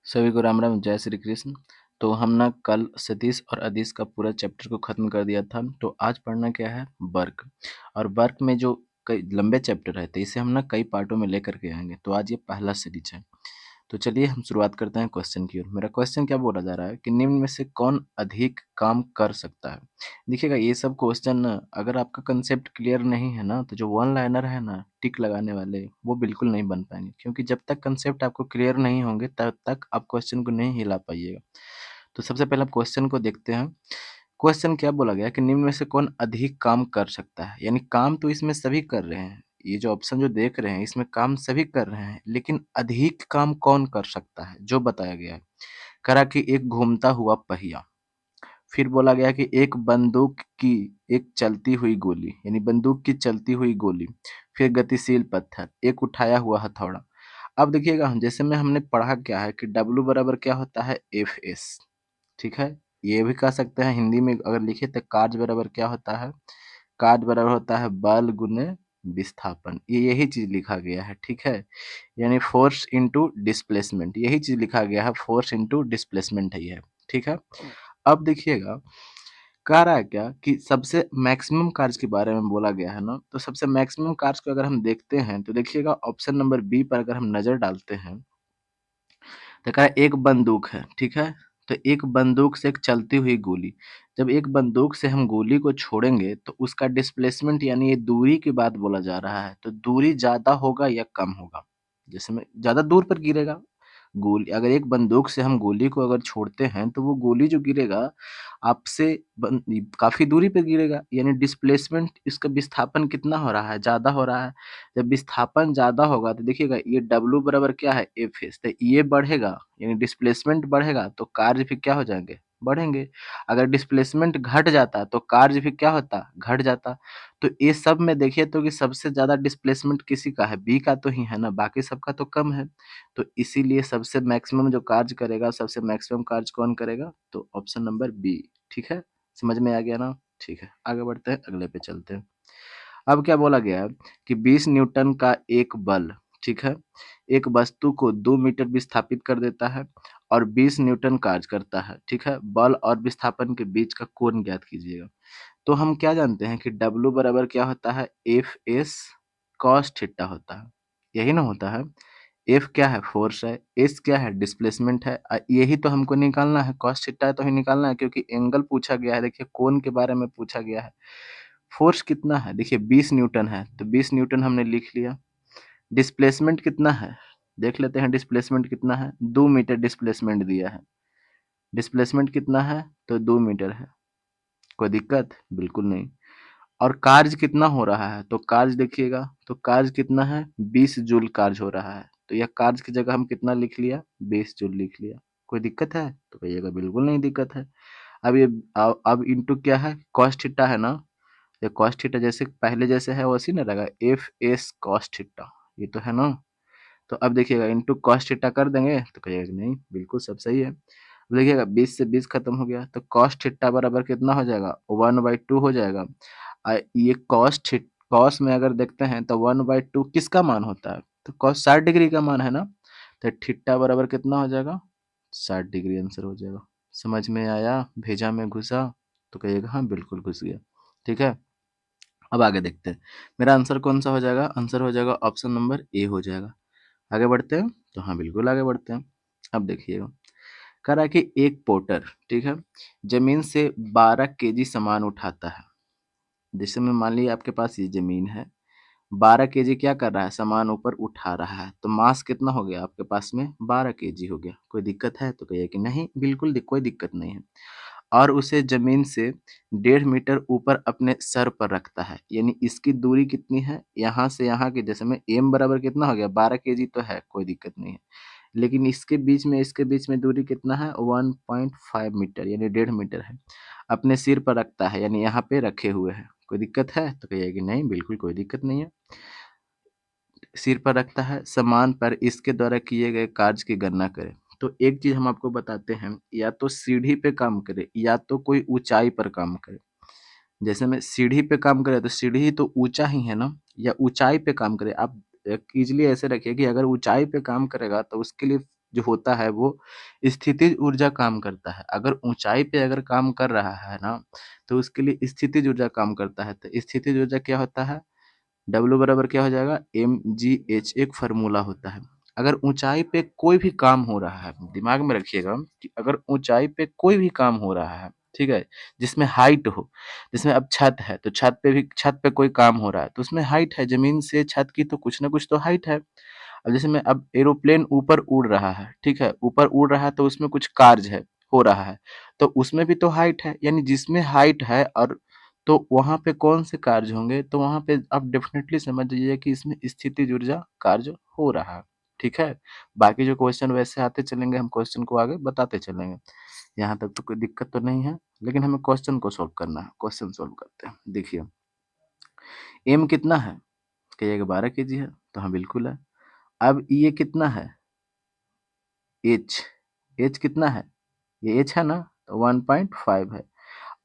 सभी को राम राम, जय श्री कृष्ण। तो हम ना कल सतीश और अदिश का पूरा चैप्टर को खत्म कर दिया था। तो आज पढ़ना क्या है, वर्क। और वर्क में जो कई लंबे चैप्टर रहते हैं इसे हम ना कई पार्टों में लेकर के आएंगे। तो आज ये पहला सीरीज है। तो चलिए हम शुरुआत करते हैं क्वेश्चन की ओर। मेरा क्वेश्चन क्या बोला जा रहा है कि निम्न में से कौन अधिक काम कर सकता है। देखिएगा, ये सब क्वेश्चन अगर आपका कंसेप्ट क्लियर नहीं है ना, तो जो वन लाइनर है ना टिक लगाने वाले, वो बिल्कुल नहीं बन पाएंगे। क्योंकि जब तक कंसेप्ट आपको क्लियर नहीं होंगे तब तक आप क्वेश्चन को नहीं हिला पाइएगा। तो सबसे पहले आप क्वेश्चन को देखते हैं। क्वेश्चन क्या बोला गया कि निम्न में से कौन अधिक काम कर सकता है। यानी काम तो इसमें सभी कर रहे हैं, ये जो ऑप्शन जो देख रहे हैं इसमें काम सभी कर रहे हैं, लेकिन अधिक काम कौन कर सकता है जो बताया गया है। करा कि एक घूमता हुआ पहिया। फिर बोला गया कि एक बंदूक की एक चलती हुई गोली, यानी बंदूक की चलती हुई गोली। फिर गतिशील पत्थर, एक उठाया हुआ हथौड़ा। अब देखिएगा, जैसे में हमने पढ़ा क्या है कि W बराबर क्या होता है, FS। ठीक है, ये भी कह सकते हैं हिंदी में अगर लिखे तो कार्य बराबर क्या होता है, कार्य बराबर होता है बल गुने विस्थापन। ये यही चीज लिखा गया है। ठीक है, यानी फोर्स इनटू डिस्प्लेसमेंट, यही चीज लिखा गया है, फोर्स इनटू डिस्प्लेसमेंट है ये। ठीक है, अब देखिएगा कह रहा है क्या कि सबसे मैक्सिमम कार्ज के बारे में बोला गया है ना। तो सबसे मैक्सिमम कार्ज को अगर हम देखते हैं तो देखिएगा ऑप्शन नंबर बी पर अगर हम नजर डालते हैं तो कहा एक बंदूक है। ठीक है, तो एक बंदूक से एक चलती हुई गोली। जब एक बंदूक से हम गोली को छोड़ेंगे तो उसका डिस्प्लेसमेंट यानी ये दूरी की बात बोला जा रहा है। तो दूरी ज्यादा होगा या कम होगा, जैसे में ज्यादा दूर पर गिरेगा गोली। अगर एक बंदूक से हम गोली को अगर छोड़ते हैं तो वो गोली जो गिरेगा आपसे काफी दूरी पे गिरेगा, यानी डिस्प्लेसमेंट इसका विस्थापन कितना हो रहा है, ज्यादा हो रहा है। जब विस्थापन ज्यादा होगा तो देखिएगा ये W बराबर क्या है, FS। तो ये बढ़ेगा, यानी डिस्प्लेसमेंट बढ़ेगा तो कार्य भी क्या हो जाएंगे, बढ़ेंगे। अगर डिस्प्लेसमेंट घट जाता तो कार्य भी क्या होता, घट जाता। तो ये सब में देखिए तो कि सबसे ज्यादा डिस्प्लेसमेंट किसी का है, बी का तो ही है ना, बाकी सबका तो कम है। तो इसीलिए सबसे मैक्सिमम जो कार्य करेगा, सबसे मैक्सिमम कार्य कौन करेगा, तो ऑप्शन नंबर बी। ठीक है, समझ में आ गया ना। ठीक है, आगे बढ़ते हैं, अगले पे चलते हैं। अब क्या बोला गया है कि 20 न्यूटन का एक बल, ठीक है, एक वस्तु को 2 मीटर विस्थापित कर देता है और 20 न्यूटन कार्य करता है। ठीक है, बल और विस्थापन के बीच का कोण ज्ञात कीजिएगा। तो हम क्या जानते हैं कि W बराबर क्या होता है, FS cos थीटा होता है, यही ना होता है। F क्या है, फोर्स है, S क्या है, डिस्प्लेसमेंट है। यही तो हमको निकालना है, cos थीटा तो ही निकालना है, क्योंकि एंगल पूछा गया है। देखिए कोण के बारे में पूछा गया है। फोर्स कितना है, देखिए 20 न्यूटन है, तो 20 न्यूटन हमने लिख लिया। डिस्प्लेसमेंट कितना है, देख लेते हैं डिस्प्लेसमेंट कितना है, 2 मीटर डिस्प्लेसमेंट दिया है। डिस्प्लेसमेंट कितना है, तो 2 मीटर है। कोई दिक्कत, बिल्कुल नहीं। और कार्य कितना हो रहा है, तो कार्य देखिएगा, तो कार्य कितना है, 20 जूल कार्य हो रहा है। तो यह कार्य की जगह हम कितना लिख लिया, 20 जूल लिख लिया। कोई दिक्कत है, तो कहिएगा बिल्कुल नहीं दिक्कत है। अब ये अब इंटू क्या है, कॉस थीटा है ना। ये कॉस थीटा जैसे पहले जैसे है वैसे ना रहेगा, FS कॉस थीटा, ये तो है ना। तो अब देखिएगा इंटू कॉस थीटा कर देंगे तो कहिएगा कि नहीं, बिल्कुल सब सही है। अब देखिएगा 20 से 20 खत्म हो गया, तो कॉस थीटा बराबर कितना हो जाएगा, 1/2 हो जाएगा। ये कॉस में अगर देखते हैं तो 1/2 किसका मान होता है, तो कॉस 60 डिग्री का मान है ना। तो थीटा बराबर कितना हो जाएगा, 60 डिग्री आंसर हो जाएगा। समझ में आया, भेजा में घुसा, तो कहिएगा हाँ बिल्कुल घुस गया। ठीक है, अब आगे देखते हैं। मेरा आंसर कौन सा हो जाएगा, आंसर हो जाएगा ऑप्शन नंबर ए हो जाएगा। आगे बढ़ते हैं, तो हाँ बिल्कुल आगे बढ़ते हैं। अब देखिएगा, कह रहा है कि एक पोर्टर, ठीक है, जमीन से 12 केजी सामान उठाता है। जैसे में मान लीजिए आपके पास ये जमीन है, 12 केजी क्या कर रहा है, सामान ऊपर उठा रहा है। तो मास कितना हो गया आपके पास में, 12 केजी हो गया। कोई दिक्कत है, तो कहिए कि नहीं, बिल्कुल कोई दिक्कत नहीं है। और उसे जमीन से 1.5 मीटर ऊपर अपने सर पर रखता है। यानी इसकी दूरी कितनी है, यहाँ से यहाँ की, जैसे में m बराबर कितना हो गया, 12 केजी तो है, कोई दिक्कत नहीं है। लेकिन इसके बीच में दूरी कितना है, 1.5 मीटर, यानी 1.5 मीटर है। अपने सिर पर रखता है, यानी यहाँ पे रखे हुए है। कोई दिक्कत है, तो कहिए कि नहीं, बिल्कुल कोई दिक्कत नहीं है। सिर पर रखता है, सामान पर इसके द्वारा किए गए कार्य की गणना करें। तो एक चीज हम आपको बताते हैं, या तो सीढ़ी पे काम करे या तो कोई ऊंचाई पर काम करे। जैसे में सीढ़ी पे काम करे तो सीढ़ी तो ऊंचा ही है ना, या ऊंचाई पे काम करे। आप इजीली ऐसे रखिए कि अगर ऊंचाई पे काम करेगा तो उसके लिए जो होता है वो स्थितिज ऊर्जा काम करता है। अगर ऊँचाई पे अगर काम कर रहा है ना, तो उसके लिए स्थितिज ऊर्जा काम करता है। तो स्थितिज ऊर्जा क्या होता है? W बराबर क्या हो जाएगा? mgh एक फ़ॉर्मूला होता है। अगर ऊँचाई पे कोई भी काम हो रहा है, दिमाग में रखिएगा कि अगर ऊँचाई पे कोई भी काम हो रहा है, ठीक है? जिसमें हाइट हो, जिसमें अब छत है, तो छत पे कोई काम हो रहा है, तो उसमें हाइट है, ज़मीन से छत की तो कुछ ना कुछ तो हाइट है। अब जैसे मैं अब एरोप्लेन ऊपर उड़ रहा है, ठीक है? ऊपर उड़ रहा है तो उसमें कुछ कार्य है, हो रहा है, तो उसमें भी तो हाइट है, यानी जिसमें हाइट है और तो वहाँ पे कौन से कार्य होंगे? तो वहाँ पे आप डेफ़िनेटली समझ जाइए कि इसमें स्थितिज ऊर्जा कार्य हो रहा है, ठीक है? बाकी जो क्वेश्चन वैसे आते चलेंगे, हम क्वेश्चन को आगे बताते चलेंगे। यहाँ तक तो कोई दिक्कत तो नहीं है, लेकिन हमें क्वेश्चन को सॉल्व करना है। क्वेश्चन सॉल्व करते हैं। देखिए, m कितना है? कहिएगा 12 केजी है, तो हाँ, बिल्कुल है। अब ये कितना है? h, h कितना है? ये h है ना, तो 1.5 है।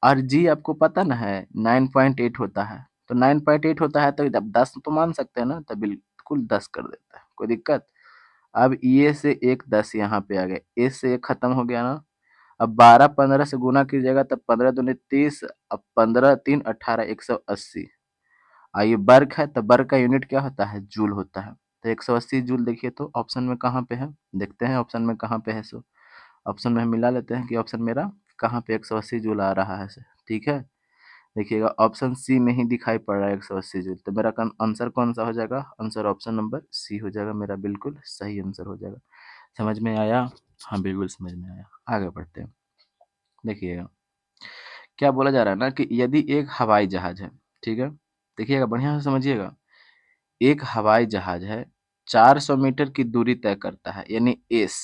और g आपको पता ना है 9.8 होता है, तो 9.8 होता है तो जब 10 तो मान सकते हैं ना, तो बिल्कुल 10 कर देता है, कोई दिक्कत? अब ये से एक 10 यहाँ पे आ गए, s से एक खत्म हो गया ना। अब 12 15 से गुना कीजिएगा तब 15 दूनी 30, अब 15 3 18 180। ये वर्ग है, तो वर्ग का यूनिट क्या होता है? जूल होता है। तो 180 जूल देखिए तो ऑप्शन में कहाँ पे है? देखते हैं ऑप्शन में कहाँ पे है। सो ऑप्शन में हम मिला लेते हैं कि ऑप्शन मेरा कहाँ पे 180 जूल आ रहा है। ठीक है, देखिएगा ऑप्शन सी में ही दिखाई पड़ रहा है 180 जूल, तो मेरा आंसर कौन सा हो जाएगा? आंसर ऑप्शन नंबर सी हो जाएगा, मेरा बिल्कुल सही आंसर हो जाएगा। समझ में आया? हाँ, बिल्कुल समझ में आया। आगे बढ़ते हैं। देखिएगा क्या बोला जा रहा है ना कि यदि एक हवाई जहाज है, ठीक है, देखिएगा बढ़िया से समझिएगा। एक हवाई जहाज है, 400 मीटर की दूरी तय करता है, यानी एस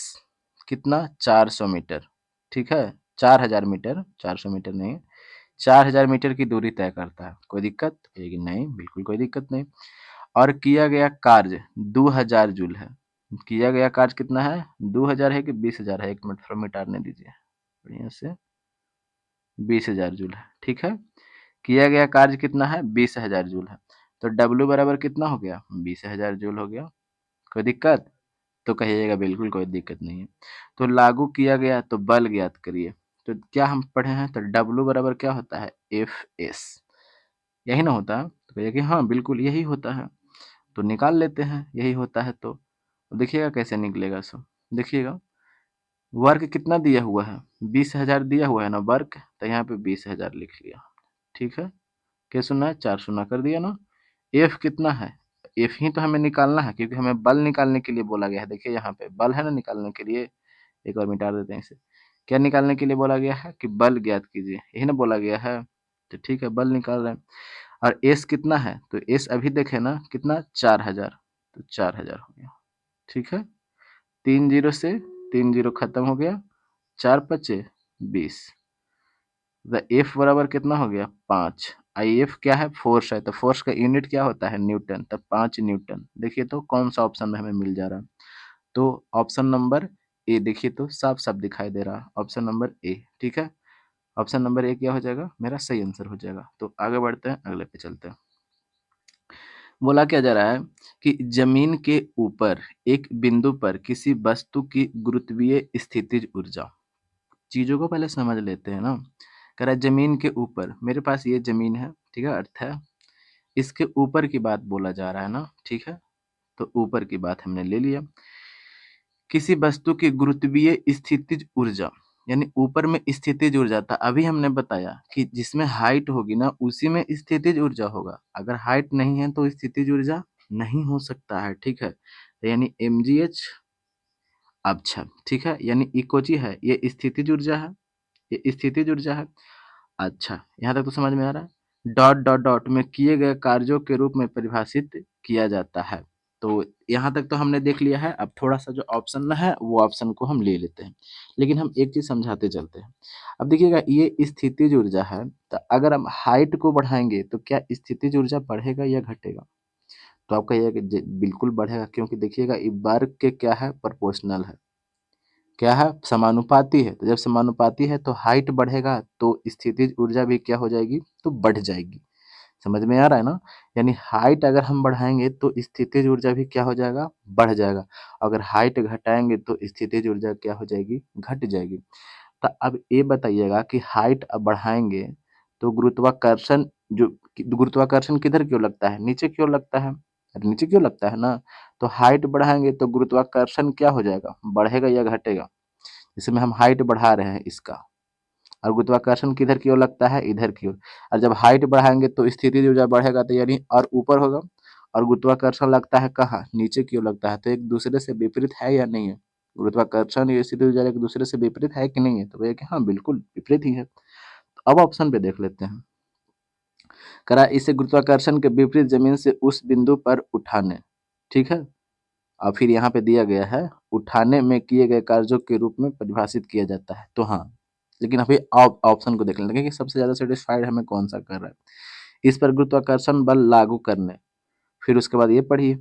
कितना? 400 मीटर, ठीक है, 4000 मीटर, 400 मीटर नहीं, 4000 मीटर की दूरी तय करता है। कोई दिक्कत? कहेगी नहीं, बिल्कुल कोई दिक्कत नहीं। और किया गया कार्य 2000 जूल है। किया गया कार्य कितना है? 2000 है कि 20,000 है? एक मिनट थोड़ा मिटाने दीजिए बढ़िया से। 20,000 जूल है, ठीक है। किया गया कार्य कितना है? 20,000 जूल है। तो W बराबर कितना हो गया? 20,000 जूल हो गया। कोई दिक्कत? तो कहिएगा बिल्कुल कोई दिक्कत नहीं है। तो लागू किया गया तो बल ज्ञात करिए। तो क्या हम पढ़े हैं? तो W बराबर क्या होता है? Fs, यही ना होता है? तो कहिए कि हाँ बिल्कुल यही होता है, तो निकाल लेते हैं यही होता है। तो देखिएगा कैसे निकलेगा। सो देखिएगा वर्ग कितना दिया हुआ है? 20,000 दिया हुआ है ना वर्ग, तो यहाँ पे 20,000 लिख लिया, ठीक है। क्या सुना है? 4 शून्य कर दिया ना। एफ कितना है? एफ ही तो हमें निकालना है, क्योंकि हमें बल निकालने के लिए बोला गया है। देखिए यहाँ पे बल है ना निकालने के लिए। एक और मिटा देते हैं इसे। क्या निकालने के लिए बोला गया है? कि बल ज्ञात कीजिए, यही ना बोला गया है। तो ठीक है, बल निकाल रहे हैं। और एस कितना है? तो एस अभी देखे ना कितना? 4000, तो 4000 हो गया, ठीक है। 3 जीरो से 3 जीरो खत्म हो गया, 4 पचे 20। एफ बराबर कितना हो गया? 5। आई एफ क्या है? फोर्स है, तो फोर्स का यूनिट क्या होता है? न्यूटन, तब 5 न्यूटन। देखिए तो कौन सा ऑप्शन में हमें मिल जा रहा है? तो ऑप्शन नंबर ए, देखिए तो साफ साफ दिखाई दे रहा है, ऑप्शन नंबर ए, ठीक है। ऑप्शन नंबर ए क्या हो जाएगा? मेरा सही आंसर हो जाएगा। तो आगे बढ़ते हैं, अगले पे चलते हैं। बोला क्या जा रहा है कि जमीन के ऊपर एक बिंदु पर किसी वस्तु की गुरुत्वीय स्थितिज ऊर्जा। चीजों को पहले समझ लेते हैं ना। कह रहा है जमीन के ऊपर, मेरे पास ये जमीन है, ठीक है, अर्थ है, इसके ऊपर की बात बोला जा रहा है ना, ठीक है। तो ऊपर की बात हमने ले लिया। किसी वस्तु की गुरुत्वीय स्थितिज ऊर्जा, यानी ऊपर में स्थितिज ऊर्जा था। अभी हमने बताया कि जिसमें हाइट होगी ना उसी में स्थितिज ऊर्जा होगा। अगर हाइट नहीं है तो स्थितिज ऊर्जा नहीं हो सकता है, ठीक है। तो यानी mgh, अच्छा ठीक है, यानी इकोची है, ये स्थितिज ऊर्जा है, ये स्थितिज ऊर्जा है। अच्छा, यहाँ तक तो समझ में आ रहा है। डॉट डॉट डॉट में किए गए कार्यों के रूप में परिभाषित किया जाता है। तो यहाँ तक तो हमने देख लिया है। अब थोड़ा सा जो ऑप्शन है वो ऑप्शन को हम ले लेते हैं, लेकिन हम एक चीज समझाते चलते हैं। अब देखिएगा ये स्थितिज ऊर्जा है, तो अगर हम हाइट को बढ़ाएंगे तो क्या स्थितिज ऊर्जा बढ़ेगा या घटेगा? तो आप कहिएगा कि बिल्कुल बढ़ेगा, क्योंकि देखिएगा ये वर्ग के क्या है? प्रोपोर्शनल है, क्या है? समानुपाती है। तो जब समानुपाती है तो हाइट बढ़ेगा तो स्थितिज ऊर्जा भी क्या हो जाएगी? तो बढ़ जाएगी। समझ में आ रहा है ना? यानी हाइट अगर हम बढ़ाएँगे तो स्थितिज ऊर्जा भी क्या हो जाएगा? बढ़ जाएगा। अगर हाइट घटाएँगे तो स्थितिज ऊर्जा क्या हो जाएगी? घट जाएगी। तो अब ये बताइएगा कि हाइट अब बढ़ाएँगे तो गुरुत्वाकर्षण जो गुरुत्वाकर्षण किधर की ओर लगता है? नीचे की ओर लगता है। अरे नीचे की ओर लगता है ना? तो हाइट बढ़ाएँगे तो गुरुत्वाकर्षण क्या हो जाएगा? बढ़ेगा या घटेगा? जैसे में हम हाइट बढ़ा रहे हैं इसका और गुरुत्वाकर्षण किधर की ओर लगता है? इधर की ओर। और जब हाइट बढ़ाएँगे तो स्थितिज ऊर्जा बढ़ेगा तो यानी और ऊपर होगा और गुरुत्वाकर्षण लगता है कहाँ? नीचे की ओर लगता है। तो एक दूसरे से विपरीत है या नहीं है? गुरुत्वाकर्षण या स्थितिज ऊर्जा एक दूसरे से विपरीत है कि नहीं है? तो भैया कि हाँ, बिल्कुल विपरीत ही है। तो अब ऑप्शन पे देख लेते हैं। करा इसे गुरुत्वाकर्षण के विपरीत जमीन से उस बिंदु पर उठाने, ठीक है? और फिर यहाँ पे दिया गया है उठाने में किए गए कार्यों के रूप में परिभाषित किया जाता है। तो हाँ, लेकिन अभी ऑप्शन को देख लेते हैं कि सबसे ज्यादा सेटिस्फाइड हमें कौन सा कर रहा है। इस पर गुरुत्वाकर्षण बल लागू करने, फिर उसके बाद ये पढ़िए,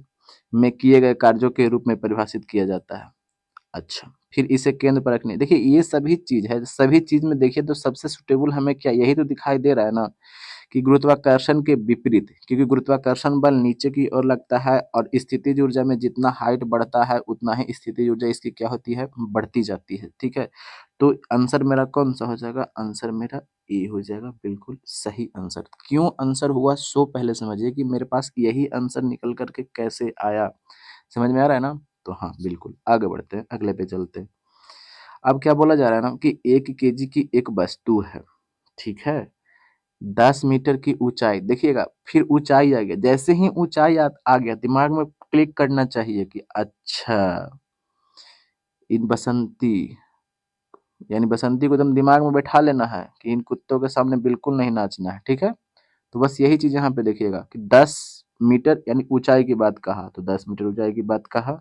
में किए गए कार्यों के रूप में परिभाषित किया जाता है। अच्छा, फिर इसे केंद्र पर रखने, देखिए ये सभी चीज है, सभी चीज में देखिए तो सबसे सुटेबल हमें क्या यही तो दिखाई दे रहा है ना कि गुरुत्वाकर्षण के विपरीत, क्योंकि गुरुत्वाकर्षण बल नीचे की ओर लगता है और स्थितिज ऊर्जा में जितना हाइट बढ़ता है उतना ही स्थितिज ऊर्जा इसकी क्या होती है? बढ़ती जाती है। ठीक है, तो आंसर मेरा कौन सा हो जाएगा? आंसर मेरा ए हो जाएगा, बिल्कुल सही आंसर। क्यों आंसर हुआ सो पहले समझिए कि मेरे पास यही आंसर निकल करके कैसे आया। समझ में आ रहा है ना? तो हाँ बिल्कुल, आगे बढ़ते हैं, अगले पे चलते हैं। अब क्या बोला जा रहा है ना कि 1 केजी की एक वस्तु है, ठीक है, 10 मीटर की ऊंचाई, देखिएगा फिर ऊंचाई आ गया, जैसे ही ऊंचाई आ गया दिमाग में क्लिक करना चाहिए कि अच्छा इन बसंती, यानी बसंती को एकदम दिमाग में बैठा लेना है कि इन कुत्तों के सामने बिल्कुल नहीं नाचना है। ठीक है, तो बस यही चीज यहाँ पे देखिएगा कि 10 मीटर यानी ऊंचाई की बात कहा, तो 10 मीटर ऊंचाई की बात कहा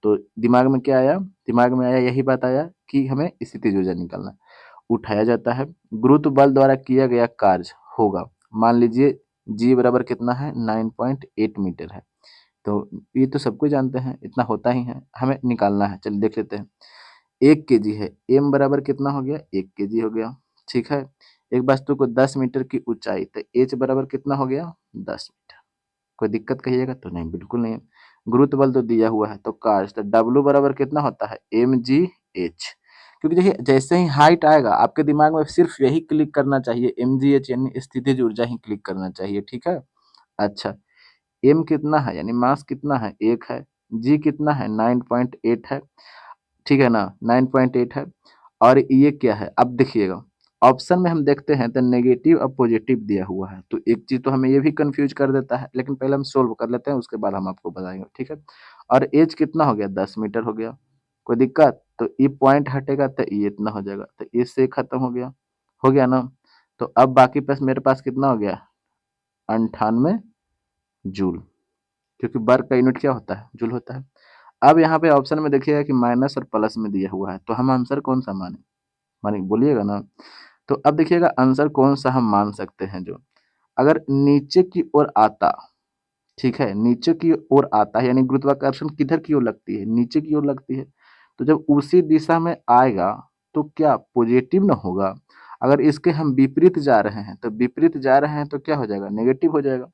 तो दिमाग में क्या आया? दिमाग में आया यही बात आया कि हमें स्थितिज ऊर्जा निकालना है। उठाया जाता है, गुरुत्व बल द्वारा किया गया कार्य होगा, मान लीजिए जी बराबर कितना है? 9.8 मीटर है। तो ये तो सबको जानते हैं, इतना होता ही है, हमें निकालना है। चलिए देख लेते हैं। 1 केजी है, एम बराबर कितना हो गया? 1 केजी हो गया। ठीक है, एक वस्तु को 10 मीटर की ऊंचाई, तो एच बराबर कितना हो गया? 10 मीटर। कोई दिक्कत कहिएगा तो नहीं, बिल्कुल नहीं। गुरुत्व बल तो दिया हुआ है, तो कार्य तो डब्ल्यू बराबर कितना होता है? M G H. क्योंकि देखिए जैसे ही हाइट आएगा आपके दिमाग में सिर्फ यही क्लिक करना चाहिए, एम जी एच यानी स्थितिज ऊर्जा ही क्लिक करना चाहिए। ठीक है, अच्छा, एम कितना है यानी मास कितना है? 1 है। जी कितना है? 9.8 है। ठीक है ना, 9.8 है। और ये क्या है? अब देखिएगा ऑप्शन में हम देखते हैं तो नेगेटिव और पॉजिटिव दिया हुआ है, तो एक चीज तो हमें ये भी कंफ्यूज कर देता है, लेकिन पहले हम सोल्व कर लेते हैं उसके बाद हम आपको बताएंगे। ठीक है, और एज कितना हो गया? 10 मीटर हो गया। कोई दिक्कत? तो ये पॉइंट हटेगा तो ये इतना हो जाएगा, तो इससे खत्म हो गया ना। तो अब बाकी पास मेरे पास कितना हो गया? 98 जूल, क्योंकि वर्क का यूनिट क्या होता है? जूल होता है। अब यहाँ पे ऑप्शन में देखिएगा कि माइनस और प्लस में दिया हुआ है, तो हम आंसर कौन सा माने? माने बोलिएगा ना। तो अब देखिएगा आंसर कौन सा हम मान सकते हैं, जो अगर नीचे की ओर आता, ठीक है, नीचे की ओर आता है यानी गुरुत्वाकर्षण किधर की ओर लगती है? नीचे की ओर लगती है। तो जब उसी दिशा में आएगा तो क्या पॉजिटिव ना होगा? अगर इसके हम विपरीत जा रहे हैं तो विपरीत जा रहे हैं तो क्या हो जाएगा? नेगेटिव हो जाएगा।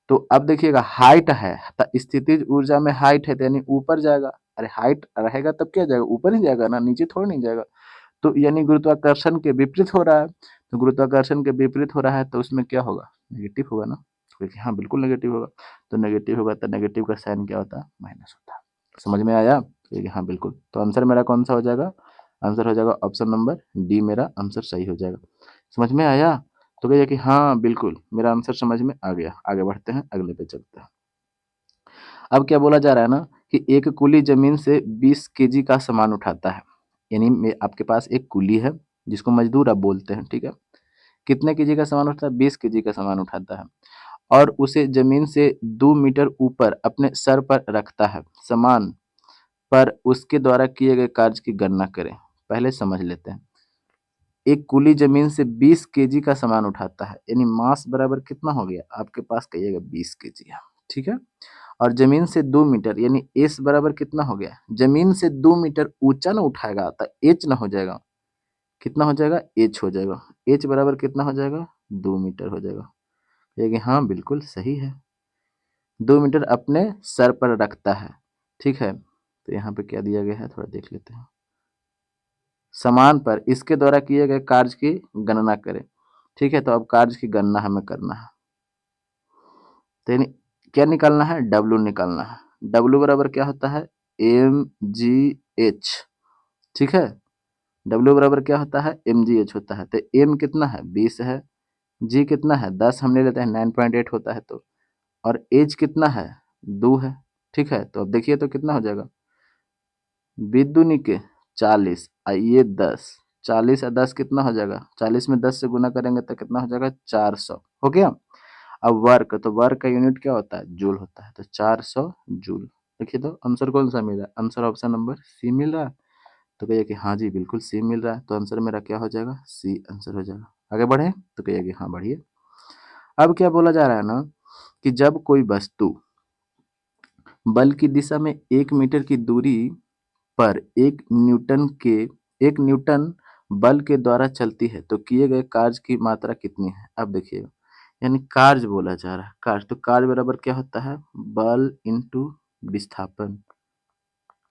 तो अब देखिएगा हाइट है तो स्थितिज ऊर्जा में हाइट है तो यानी ऊपर जाएगा। अरे हाइट रहेगा तब क्या जाएगा? ऊपर ही जाएगा ना, नीचे थोड़ी नहीं जाएगा। तो यानी गुरुत्वाकर्षण के विपरीत हो रहा है, तो गुरुत्वाकर्षण के विपरीत हो रहा है तो उसमें क्या होगा? नेगेटिव होगा ना। देखिए हाँ बिल्कुल नेगेटिव होगा। तो नेगेटिव होगा तो नेगेटिव का साइन क्या होता है? माइनस होता है। समझ में आया? देखिए हाँ बिल्कुल, तो आंसर मेरा कौन सा हो जाएगा? आंसर हो जाएगा ऑप्शन नंबर डी, मेरा आंसर सही हो जाएगा। समझ में आया? तो कहिए कि हाँ बिल्कुल मेरा आंसर समझ में आ गया। आगे बढ़ते हैं, अगले पे चलते हैं। अब क्या बोला जा रहा है ना कि एक कुली जमीन से 20 केजी का सामान उठाता है, यानी आपके पास एक कुली है जिसको मजदूर आप बोलते हैं, ठीक है, कितने केजी का सामान उठाता है? 20 केजी का सामान उठाता है और उसे जमीन से 2 मीटर ऊपर अपने सर पर रखता है। सामान पर उसके द्वारा किए गए कार्य की गणना करें। पहले समझ लेते हैं। एक कुली जमीन से 20 केजी का सामान उठाता है, यानी मास बराबर कितना हो गया? आपके पास कहिएगा 20 केजी है, ठीक है, और जमीन से 2 मीटर यानी एस बराबर कितना हो गया? जमीन से 2 मीटर ऊंचा ना उठाएगा तो एच ना हो जाएगा, कितना हो जाएगा? एच हो जाएगा। एच बराबर कितना हो जाएगा? 2 मीटर हो जाएगा। ये कि हाँ बिल्कुल सही है। 2 मीटर अपने सर पर रखता है, ठीक है। तो यहाँ पे क्या दिया गया है थोड़ा देख लेते हैं। समान पर इसके द्वारा किए गए कार्य की गणना करें, ठीक है। तो अब कार्य की गणना हमें करना है, तो यानी क्या निकालना है, डब्लू निकालना है। डब्लू बराबर क्या होता है, mgh, ठीक है। डब्लू बराबर क्या होता है, mgh होता है। तो m कितना है 20 है, g कितना है 10 हम ले लेते हैं 9.8 होता है तो, और h कितना है 2 है, ठीक है। तो अब देखिए तो कितना हो जाएगा, 20 दूनी के 40, ये 10, 40 और 10 कितना हो जाएगा, 40 में 10 से गुना करेंगे तो कितना हो जाएगा 400, हो गया। अब वर्क, तो वर्क का यूनिट क्या होता है, जूल होता है। तो 400 जूल। देखिए तो आंसर कौन सा मिल रहा है, आंसर ऑप्शन नंबर सी मिल रहा है। तो कहिए कि हाँ जी बिल्कुल सी मिल रहा है। तो आंसर मेरा क्या हो जाएगा, सी आंसर हो जाएगा। आगे बढ़े तो कहिए कि हाँ बढ़िए। अब क्या बोला जा रहा है ना, कि जब कोई वस्तु बल की दिशा में 1 मीटर की दूरी पर 1 न्यूटन बल के द्वारा चलती है तो किए गए कार्य की मात्रा कितनी है। अब देखिएगा, यानी कार्य बोला जा रहा है, कार्य, तो कार्य बराबर क्या होता है, बल इंटू विस्थापन।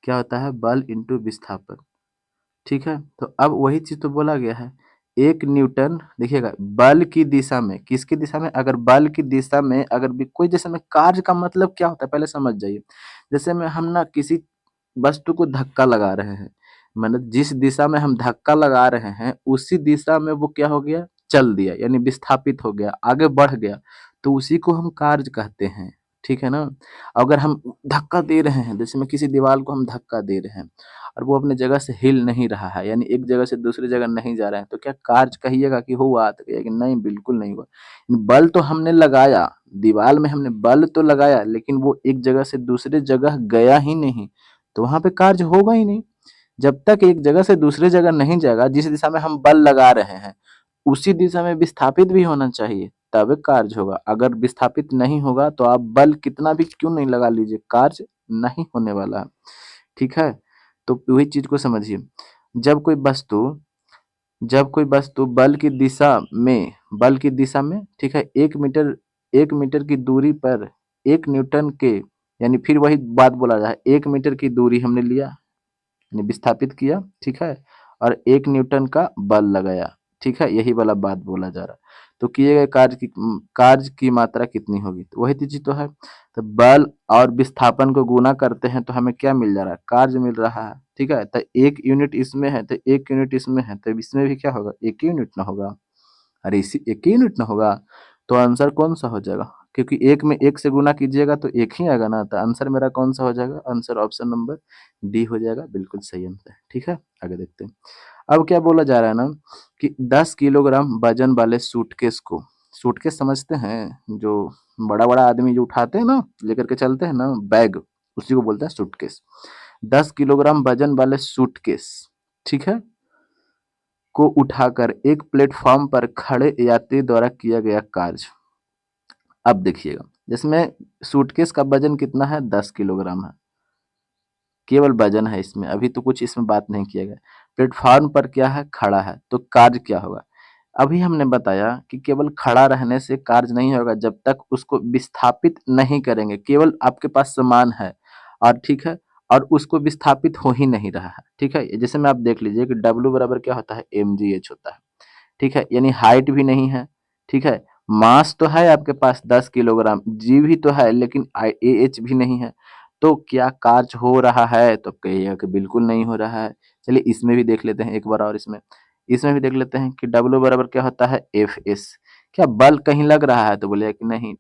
क्या होता है, बल इंटू विस्थापन, ठीक है। तो अब वही चीज तो बोला गया है, 1 न्यूटन, देखिएगा बल की दिशा में, किसकी दिशा में, अगर बल की दिशा में अगर भी कोई, जैसे में कार्य का मतलब क्या होता है पहले समझ जाइए। जैसे में हम ना किसी वस्तु को धक्का लगा रहे हैं, मतलब जिस दिशा में हम धक्का लगा रहे हैं उसी दिशा में वो क्या हो गया, चल दिया, यानी विस्थापित हो गया, आगे बढ़ गया, तो उसी को हम कार्य कहते हैं, ठीक है ना। अगर हम धक्का दे रहे हैं, जैसे में किसी दीवार को हम धक्का दे रहे हैं और वो अपने जगह से हिल नहीं रहा है, यानी एक जगह से दूसरी जगह नहीं जा रहा है, तो क्या कार्य कहिएगा कि हुआ, तो कहिएगा कि नहीं बिल्कुल नहीं हुआ। बल तो हमने लगाया, दीवार में हमने बल तो लगाया, लेकिन वो एक जगह से दूसरी जगह गया ही नहीं, तो वहां पे कार्य होगा ही नहीं। जब तक एक जगह से दूसरी जगह नहीं जाएगा, जिस दिशा में हम बल लगा रहे हैं उसी दिशा में विस्थापित भी होना चाहिए, तब कार्य होगा। अगर विस्थापित नहीं होगा तो आप बल कितना भी क्यों नहीं लगा लीजिए, कार्य नहीं होने वाला है, ठीक है। तो वही चीज को समझिए, जब कोई वस्तु जब कोई वस्तु बल की दिशा में, ठीक है, 1 मीटर की दूरी पर 1 न्यूटन के, यानी फिर वही बात बोला जाए, 1 मीटर की दूरी हमने लिया, यानी विस्थापित किया, ठीक है, और 1 न्यूटन का बल लगाया, ठीक है, यही वाला बात बोला जा रहा है। तो किए गए कार्य की मात्रा कितनी होगी, तो वही चीज तो है। तो बल और विस्थापन को गुना करते हैं तो हमें क्या मिल जा रहा है, कार्य मिल रहा है, ठीक है। तो 1 यूनिट इसमें है तो 1 यूनिट इसमें है, तो इसमें भी क्या होगा, 1 ही यूनिट ना होगा। अरे इसी 1 ही यूनिट ना होगा, तो आंसर कौन सा हो जाएगा, क्योंकि एक में एक से गुना कीजिएगा तो एक ही आएगा ना, तो आंसर मेरा कौन सा हो जाएगा, आंसर ऑप्शन नंबर डी हो जाएगा, बिल्कुल सही आंसर है, ठीक है। आगे देखते हैं। अब क्या बोला जा रहा है ना, कि 10 किलोग्राम वजन वाले सूटकेस को, सूटकेस समझते हैं, जो बड़ा बड़ा आदमी जो उठाते हैं ना, लेकर के चलते हैं ना बैग, उसी को बोलते हैं सूटकेस। 10 किलोग्राम वजन वाले सूटकेस, ठीक है, को उठाकर एक प्लेटफॉर्म पर खड़े यात्री द्वारा किया गया कार्य। अब देखिएगा, जिसमें सूटकेस का वजन कितना है, 10 किलोग्राम है, केवल वजन है इसमें, अभी तो कुछ इसमें बात नहीं किया गया। प्लेटफॉर्म पर क्या है, खड़ा है, तो कार्य क्या होगा। अभी हमने बताया कि केवल खड़ा रहने से कार्य नहीं होगा, जब तक उसको विस्थापित नहीं करेंगे, केवल आपके पास सामान है और ठीक है, और उसको विस्थापित हो ही नहीं रहा है, ठीक है। जैसे में आप देख लीजिए कि डब्ल्यू बराबर क्या होता है, mgh होता है, ठीक है, यानी हाइट भी नहीं है, ठीक है, मास तो है आपके पास 10 किलोग्राम, जी भी तो है, लेकिन ए एच भी नहीं है, तो क्या कार्य हो रहा है, तो कहिएगा कि बिल्कुल नहीं हो रहा है। चलिए इसमें भी देख लेते हैं एक बार, और इसमें भी देख लेते हैं कि डब्ल्यू बराबर क्या होता है, एफ एस। क्या बल कहीं लग रहा है, तो बोलिएगा कि नहीं,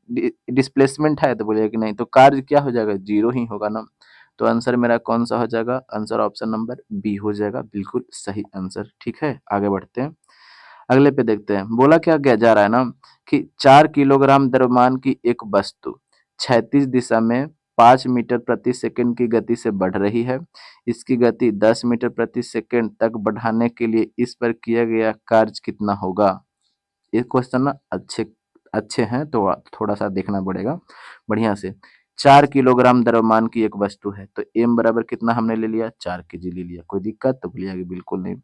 डिस्प्लेसमेंट है, तो बोलिएगा कि नहीं, तो कार्य क्या हो जाएगा, जीरो ही होगा ना। तो आंसर मेरा कौन सा हो जाएगा, आंसर ऑप्शन नंबर बी हो जाएगा, बिल्कुल सही आंसर, ठीक है। आगे बढ़ते हैं, अगले पे देखते हैं। बोला क्या गया जा रहा है ना, कि 4 किलोग्राम द्रव्यमान की एक वस्तु क्षैतिज दिशा में 5 मीटर प्रति सेकंड की गति से बढ़ रही है। इसकी गति 10 मीटर प्रति सेकंड तक बढ़ाने के लिए इस पर किया गया कार्य कितना होगा। ये क्वेश्चन ना अच्छे अच्छे हैं, तो थोड़ा सा देखना पड़ेगा बढ़िया से। 4 किलोग्राम द्रव्यमान की एक वस्तु है, तो एम बराबर कितना हमने ले लिया, 4 kg ले लिया, कोई दिक्कत, तो बोलिएगा कि बिल्कुल नहीं।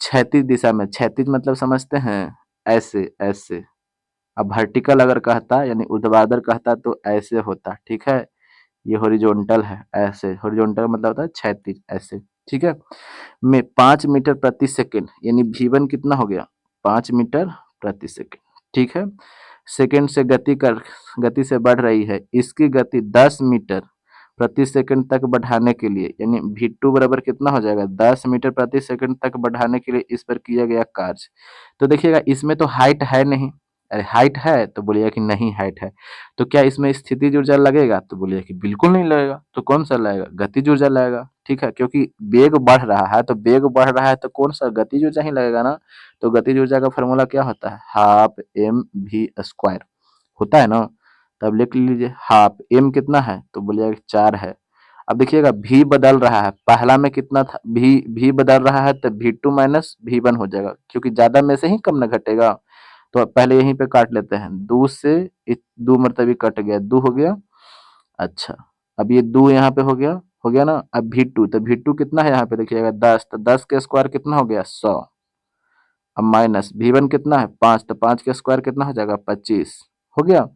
क्षैतिज दिशा में, क्षैतिज मतलब समझते हैं, ऐसे ऐसे, अब वर्टिकल अगर कहता यानी ऊर्ध्वाधर कहता तो ऐसे होता, ठीक है। ये हॉरिजॉन्टल है, ऐसे हॉरिजॉन्टल मतलब होता है क्षैतिज, ऐसे, ठीक है। में 5 मीटर प्रति सेकंड यानी v1 कितना हो गया 5 मीटर प्रति सेकंड, ठीक है। सेकंड से गति से बढ़ रही है, इसकी गति 10 मीटर प्रति सेकंड तक बढ़ाने के लिए यानी v2 बराबर कितना हो जाएगा 10 मीटर प्रति सेकंड तक बढ़ाने के लिए इस पर किया गया कार्य। तो देखिएगा इसमें तो हाइट है नहीं, अरे हाइट है तो बोलिएगा कि नहीं हाइट है, तो क्या इसमें स्थितिज ऊर्जा लगेगा तो बोलिएगा कि बिल्कुल नहीं लगेगा, तो कौन सा लगेगा गतिज ऊर्जा लगेगा, ठीक है। क्योंकि वेग बढ़ रहा है तो वेग बढ़ रहा है तो कौन सा गतिज ऊर्जा ही लगेगा ना। तो गतिज ऊर्जा का फॉर्मूला क्या होता है हाफ एम वी स्क्वायर होता है ना। तब लिख लीजिए हाफ एम कितना है तो बोलिएगा 4 है। अब देखिएगा भी बदल रहा है, पहला में कितना था भी बदल रहा है तो v2 माइनस v1 हो जाएगा, क्योंकि ज्यादा में से ही कम न घटेगा। तो अब पहले यहीं पे काट लेते हैं, दो से दो मरतबे कट गया, दो हो गया। अच्छा अब ये दो यहाँ पे हो गया ना। अब v2 तो v2 कितना है यहाँ पे देखिएगा 10, तो 10 के स्क्वायर कितना हो गया 100। अब माइनस v1 कितना है 5, तो 5 के स्क्वायर कितना हो जाएगा 25 हो गया।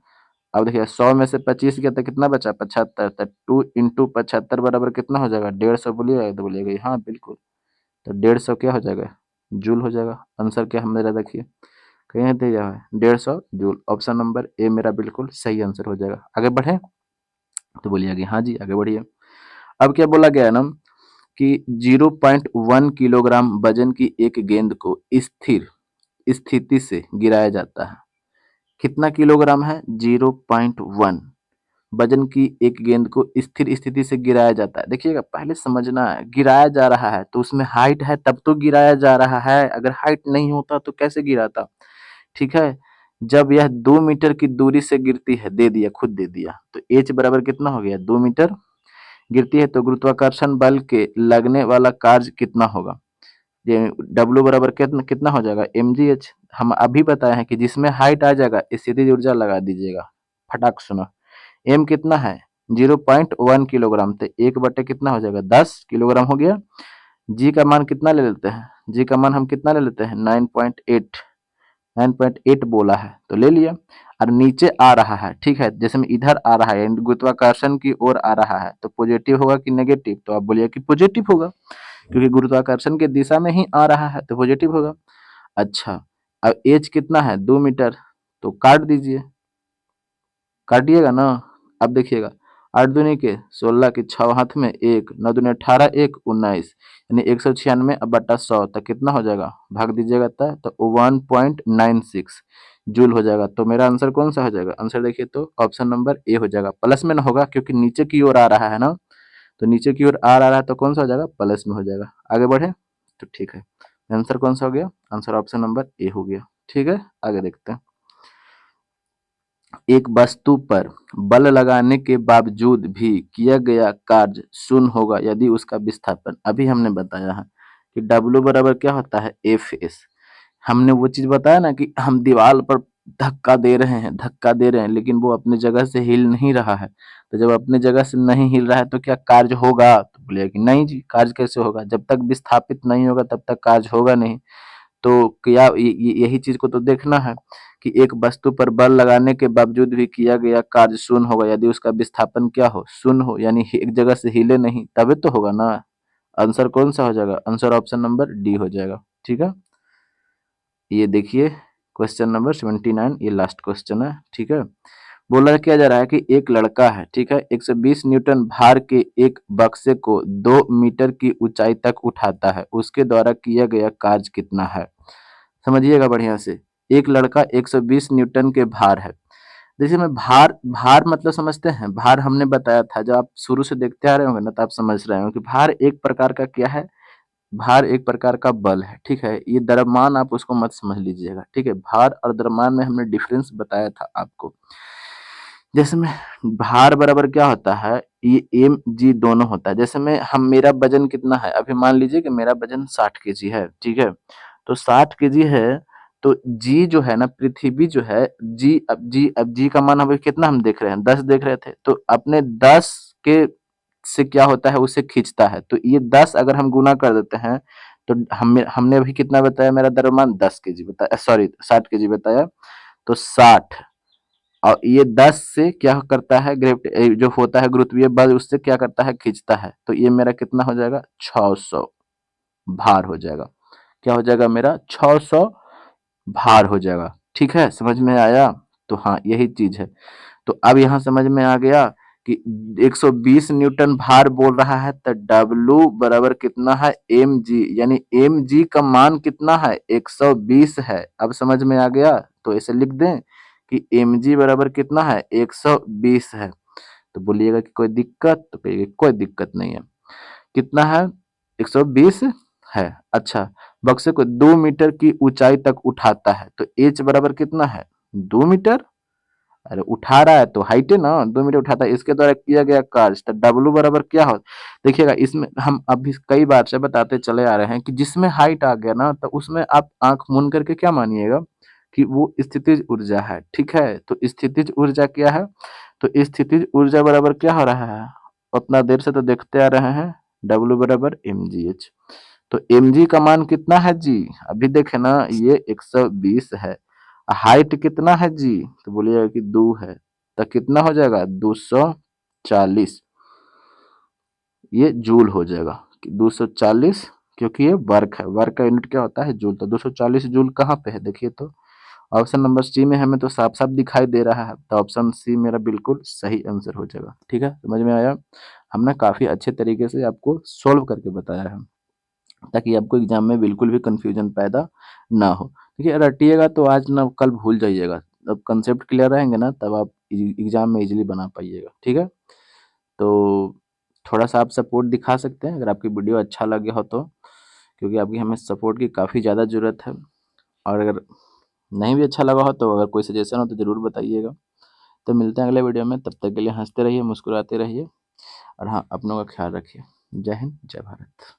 अब देखिए 100 में से 25 गया तो कितना बचा 75, तो 2 इंटू 75 बराबर कितना हो जाएगा 150 बोलिएगा तो बोलिएगा हाँ बिल्कुल। तो 150 क्या हो जाएगा जूल हो जाएगा। आंसर क्या है मेरा देखिए कहीं दिया है 150 जूल। ऑप्शन नंबर ए मेरा बिल्कुल सही आंसर हो जाएगा। आगे बढ़े तो बोलिए कि हाँ जी आगे बढ़िए। अब क्या बोला गया है ना कि 0.1 किलोग्राम वजन की एक गेंद को स्थिर स्थिति से गिराया जाता है। कितना किलोग्राम है 0.1 वजन की एक गेंद को स्थिर स्थिति से गिराया जाता है। देखिएगा पहले समझना है, गिराया जा रहा है तो उसमें हाइट है तब तो गिराया जा रहा है, अगर हाइट नहीं होता तो कैसे गिराता, ठीक है। जब यह 2 मीटर की दूरी से गिरती है, दे दिया खुद दे दिया, तो h बराबर कितना हो गया 2 मीटर गिरती है तो गुरुत्वाकर्षण बल के लगने वाला कार्य कितना होगा। ये W बराबर कितना कितना हो जाएगा mgh। हम अभी बताए हैं कि जिसमें हाइट आ जाएगा स्थितिज ऊर्जा लगा दीजिएगा, फटाक सुनो। m कितना है 0.1 किलोग्राम, तो एक बटे कितना हो जाएगा 10 किलोग्राम हो गया। g का मान कितना ले लेते हैं, g का मान हम कितना ले लेते हैं 9.8, 9.8 बोला है तो ले लिया। और नीचे आ रहा है, ठीक है, जैसे में इधर आ रहा है गुरुत्वाकर्षण की ओर आ रहा है तो पॉजिटिव होगा कि नेगेटिव, तो आप बोलिए कि पॉजिटिव होगा, क्योंकि गुरुत्वाकर्षण की दिशा में ही आ रहा है तो पॉजिटिव होगा। अच्छा अब एज कितना है 2 मीटर, तो काट दीजिए, काटिएगा ना। अब देखिएगा 8 दूनी के 16 के 6 हाथ में 1, 9 दूनी 18, 1 19 यानी 196 अब बटा 100 तो कितना हो जाएगा भाग दीजिएगा तो 1.96 जूल हो जाएगा। तो मेरा आंसर कौन सा हो जाएगा, आंसर देखिए तो ऑप्शन नंबर ए हो जाएगा। प्लस में ना होगा क्योंकि नीचे की ओर आ रहा है ना, तो नीचे की ओर आ रहा है तो कौन सा हो जाएगा प्लस में हो जाएगा। आगे बढ़े तो ठीक है, आंसर कौन सा हो गया, आंसर ऑप्शन नंबर ए हो गया। ठीक है आगे देखते हैं। एक वस्तु पर बल लगाने के बावजूद भी किया गया कार्य शून्य होगा यदि उसका विस्थापन, अभी हमने बताया है कि W बराबर क्या होता है Fs। हमने वो चीज बताया ना कि हम दीवार पर धक्का दे रहे हैं लेकिन वो अपने जगह से हिल नहीं रहा है, तो जब अपने जगह से नहीं हिल रहा है तो क्या कार्य होगा, तो बोलिए कि नहीं जी कार्य कैसे होगा, जब तक विस्थापित नहीं होगा तब तक कार्य होगा नहीं। तो क्या यही चीज को तो देखना है कि एक वस्तु पर बल लगाने के बावजूद भी किया गया कार्य शून्य होगा यदि उसका विस्थापन क्या हो शून्य हो, यानी एक जगह से हिले नहीं तभी तो होगा ना। आंसर कौन सा हो जाएगा, आंसर ऑप्शन नंबर डी हो जाएगा। ठीक है ये देखिए क्वेश्चन नंबर 79, ये लास्ट क्वेश्चन है। ठीक है बोला क्या जा रहा है कि एक लड़का है, ठीक है, 120 न्यूटन भार के एक बक्से को 2 मीटर की ऊंचाई तक उठाता है, उसके द्वारा किया गया कार्य कितना है। समझिएगा बढ़िया से, एक लड़का 120 न्यूटन के भार है। देखिए मैं भार भार मतलब समझते हैं, भार हमने बताया था, जब आप शुरू से देखते आ रहे होंगे ना तो आप समझ रहे होंगे कि भार एक प्रकार का क्या है, भार एक प्रकार का बल है। ठीक है ये द्रव्यमान आप उसको मत समझ लीजिएगा, ठीक है, भार और द्रव्यमान में हमने डिफरेंस बताया था आपको। जैसे में भार बराबर क्या होता है, ये एम जी दोनों होता है। जैसे में हम मेरा वजन कितना है, अभी मान लीजिए कि मेरा वजन 60 केजी है, ठीक है, तो 60 केजी है तो जी जो है ना, पृथ्वी जो है अब जी का मान अभी कितना हम देख रहे हैं 10 देख रहे थे, तो अपने 10 के से क्या होता है उसे खींचता है, तो ये 10 अगर हम गुना कर देते हैं तो हमने अभी कितना बताया, मेरा द्रव्यमान 10 केजी बताया, सॉरी 60 केजी बताया, तो 60, और ये 10 से क्या करता है, ग्रेविटी जो होता है गुरुत्वीय बल उससे क्या करता है, खींचता है। तो ये मेरा कितना हो जाएगा, 600 भार हो जाएगा। क्या हो जाएगा मेरा, 600 भार हो जाएगा। ठीक है, समझ में आया। तो हाँ, यही चीज है। तो अब यहाँ समझ में आ गया कि 120 न्यूटन भार बोल रहा है, तो W बराबर कितना है, mg, यानी mg का मान कितना है, 120 है। अब समझ में आ गया। तो ऐसे लिख दें कि mg बराबर कितना है, 120 है। तो बोलिएगा कि कोई दिक्कत, तो कहिएगा कोई दिक्कत नहीं है। कितना है, 120 है। अच्छा, बक्से को 2 मीटर की ऊंचाई तक उठाता है, तो h बराबर कितना है, 2 मीटर। अरे उठा रहा है तो हाइट है ना, 2 मीटर उठाता है, इसके द्वारा किया गया कार्य, तो डब्लू बराबर क्या हो, देखिएगा इसमें हम अभी कई बार से बताते चले आ रहे हैं कि जिसमें हाइट आ गया ना, तो उसमें आप आंख मूंद करके क्या मानिएगा कि वो स्थितिज ऊर्जा है। ठीक है, तो स्थितिज ऊर्जा क्या है, तो स्थितिज ऊर्जा बराबर क्या हो रहा है, उतना देर से तो देखते आ रहे हैं, डब्लू बराबर एम जी एच। तो एम जी का मान कितना है जी, अभी देखे ना, ये 120 है। हाइट कितना है जी, तो बोलिएगा कि 2 है, तो कितना हो जाएगा, 240, ये जूल हो जाएगा कि 240, क्योंकि ये वर्क है, वर्क का यूनिट क्या होता है, जूल। तो 240 जूल कहाँ पे है, देखिए तो ऑप्शन नंबर सी में हमें तो साफ साफ दिखाई दे रहा है, तो ऑप्शन सी मेरा बिल्कुल सही आंसर हो जाएगा। ठीक है, समझ में आया। हमने काफी अच्छे तरीके से आपको सोल्व करके बताया है, ताकि आपको एग्जाम में बिल्कुल भी कंफ्यूजन पैदा ना हो। देखिए, रटिएगा तो आज ना कल भूल जाइएगा, अब कंसेप्ट क्लियर रहेंगे ना, तब आप एग्जाम में इजीली बना पाइएगा। ठीक है, तो थोड़ा सा आप सपोर्ट दिखा सकते हैं अगर आपकी वीडियो अच्छा लगे हो तो, क्योंकि आपकी हमें सपोर्ट की काफ़ी ज़्यादा ज़रूरत है। और अगर नहीं भी अच्छा लगा हो तो अगर कोई सजेशन हो तो ज़रूर बताइएगा। तो मिलते हैं अगले वीडियो में, तब तक के लिए हंसते रहिए, मुस्कुराते रहिए, और हाँ, अपनों का ख्याल रखिए। जय हिंद, जय भारत।